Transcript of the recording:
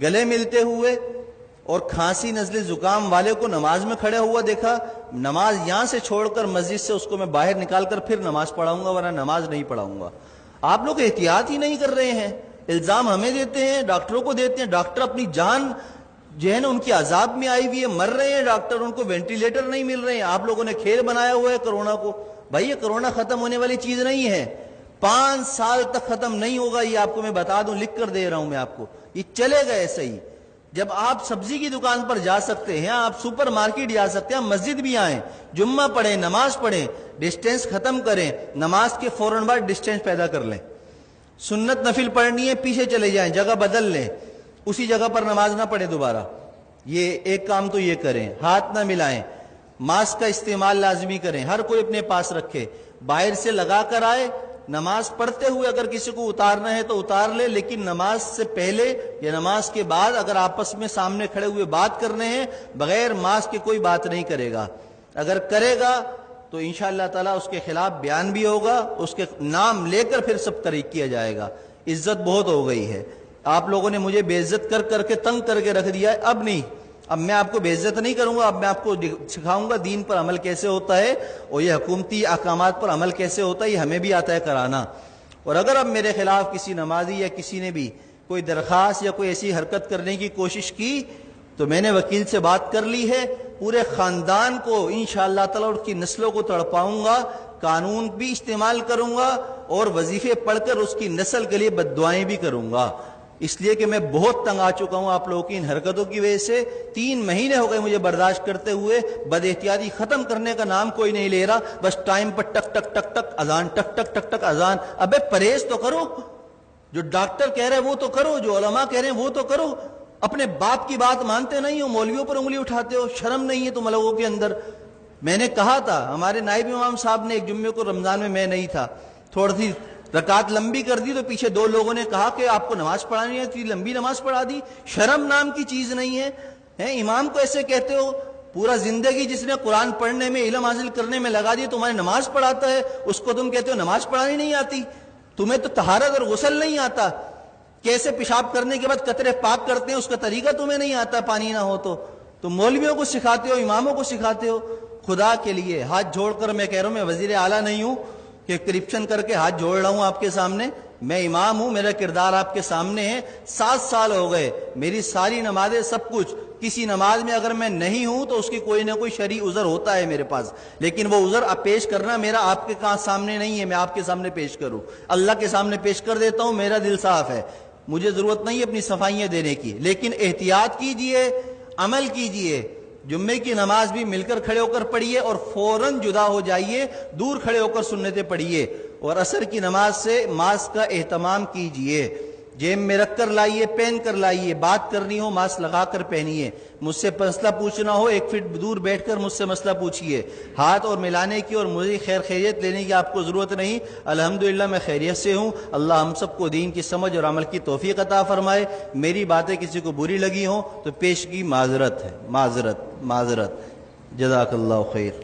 گلے ملتے ہوئے اور کھانسی نزلے زکام والے کو نماز میں کھڑے ہوا دیکھا، نماز یہاں سے چھوڑ کر مسجد سے اس کو میں باہر نکال کر پھر نماز پڑھاؤں گا، ورنہ نماز نہیں پڑھاؤں گا۔ آپ لوگ احتیاط ہی نہیں کر رہے ہیں، الزام ہمیں دیتے ہیں، ڈاکٹروں کو دیتے ہیں، ڈاکٹر اپنی جان جو ہے نا ان کی عذاب میں آئی ہوئی ہے، مر رہے ہیں ڈاکٹر، ان کو وینٹیلیٹر نہیں مل رہے ہیں۔ آپ لوگوں نے کھیل بنایا ہوا ہے کرونا کو۔ بھائی یہ کرونا ختم ہونے والی چیز نہیں ہے، 5 سال تک ختم نہیں ہوگا، یہ آپ کو میں بتا دوں، لکھ کر دے رہا ہوں میں آپ کو، یہ چلے گا ایسا ہی۔ جب آپ سبزی کی دکان پر جا سکتے ہیں، آپ سپر مارکیٹ جا سکتے ہیں، مسجد بھی آئیں، جمعہ پڑھیں، نماز پڑھیں، ڈسٹینس ختم کریں، نماز کے فوراً بعد ڈسٹینس پیدا کر لیں۔ سنت نفل پڑھنی ہے، پیچھے چلے جائیں، جگہ بدل لیں، اسی جگہ پر نماز نہ پڑھیں دوبارہ۔ یہ ایک کام تو یہ کریں، ہاتھ نہ ملائیں، ماسک کا استعمال لازمی کریں، ہر کوئی اپنے پاس رکھے، باہر سے لگا کر آئے، نماز پڑھتے ہوئے اگر کسی کو اتارنا ہے تو اتار لے، لیکن نماز سے پہلے یا نماز کے بعد اگر آپس میں سامنے کھڑے ہوئے بات کرنے ہیں، بغیر ماسک کے کوئی بات نہیں کرے گا۔ اگر کرے گا تو انشاءاللہ تعالیٰ اس کے خلاف بیان بھی ہوگا، اس کے نام لے کر پھر سب طریق کیا جائے گا۔ عزت بہت ہو گئی ہے، آپ لوگوں نے مجھے بے عزت کر کے تنگ کر کے رکھ دیا ہے، اب نہیں، اب میں آپ کو بے عزت نہیں کروں گا، اب میں آپ کو سکھاؤں گا دین پر عمل کیسے ہوتا ہے، اور یہ حکومتی احکامات پر عمل کیسے ہوتا ہے، یہ ہمیں بھی آتا ہے کرانا۔ اور اگر اب میرے خلاف کسی نمازی یا کسی نے بھی کوئی درخواست یا کوئی ایسی حرکت کرنے کی کوشش کی تو میں نے وکیل سے بات کر لی ہے، پورے خاندان کو انشاءاللہ تعالی اور کی نسلوں کو تڑپاؤں گا، قانون بھی استعمال کروں گا، اور وظیفے پڑھ کر اس کی نسل کے لیے بد دعائیں بھی کروں گا، اس لیے کہ میں بہت تنگ آ چکا ہوں آپ لوگوں کی ان حرکتوں کی وجہ سے۔ 3 مہینے ہو گئے مجھے برداشت کرتے ہوئے، بد احتیاطی ختم کرنے کا نام کوئی نہیں لے رہا، بس ٹائم پر ٹک ٹک ٹک ٹک اذان، ٹک ٹک ٹک ٹک اذان۔ ابے پرہیز تو کرو، جو ڈاکٹر کہہ رہے ہیں وہ تو کرو، جو علماء کہہ رہے ہیں وہ تو کرو، اپنے باپ کی بات مانتے نہیں ہو، مولویوں پر انگلی اٹھاتے ہو، شرم نہیں ہے تم لوگوں کے اندر۔ میں نے کہا تھا، ہمارے نائب امام صاحب نے ایک جمعے کو رمضان میں نہیں تھا، تھوڑی سی رکعت لمبی کر دی تو پیچھے 2 لوگوں نے کہا کہ آپ کو نماز پڑھانی ہے، لمبی نماز پڑھا دی، شرم نام کی چیز نہیں ہے، امام کو ایسے کہتے ہو؟ پورا زندگی جس نے قرآن پڑھنے میں، علم حاصل کرنے میں لگا دی، تمہاری نماز پڑھاتا ہے، اس کو تم کہتے ہو نماز پڑھانی نہیں آتی؟ تمہیں تو طہارت اور غسل نہیں آتا، کیسے پیشاب کرنے کے بعد قطرے پاک کرتے ہیں اس کا طریقہ تمہیں نہیں آتا، پانی نہ ہو تو تم مولویوں کو سکھاتے ہو، اماموں کو سکھاتے ہو۔ خدا کے لیے ہاتھ جوڑ کر میں کہہ رہا ہوں، میں وزیر اعلیٰ نہیں ہوں کہ کرپشن کر کے ہاتھ جوڑ رہا ہوں آپ کے سامنے، میں امام ہوں، میرا کردار آپ کے سامنے ہے۔ 7 سال ہو گئے، میری ساری نمازیں، سب کچھ، کسی نماز میں اگر میں نہیں ہوں تو اس کی کوئی نہ کوئی شرعی عذر ہوتا ہے میرے پاس، لیکن وہ عذر پیش کرنا میرا آپ کے سامنے نہیں ہے، میں آپ کے سامنے پیش کروں، اللہ کے سامنے پیش کر دیتا ہوں، میرا دل صاف ہے، مجھے ضرورت نہیں ہے اپنی صفائیاں دینے کی، لیکن احتیاط کیجئے، عمل کیجئے۔ جمعے کی نماز بھی مل کر کھڑے ہو کر پڑھیے اور فوراً جدا ہو جائیے، دور کھڑے ہو کر سنتیں پڑھیے، اور عصر کی نماز سے ماسک کا اہتمام کیجئے، جیب میں رکھ کر لائیے، پہن کر لائیے، بات کرنی ہو ماسک لگا کر پہنیے، مجھ سے مسئلہ پوچھنا ہو 1 فٹ دور بیٹھ کر مجھ سے مسئلہ پوچھیے، ہاتھ اور ملانے کی اور مجھے خیریت لینے کی آپ کو ضرورت نہیں، الحمدللہ میں خیریت سے ہوں۔ اللہ ہم سب کو دین کی سمجھ اور عمل کی توفیق عطا فرمائے۔ میری باتیں کسی کو بری لگی ہوں تو پیشگی معذرت ہے، معذرت، جزاک اللہ خیر۔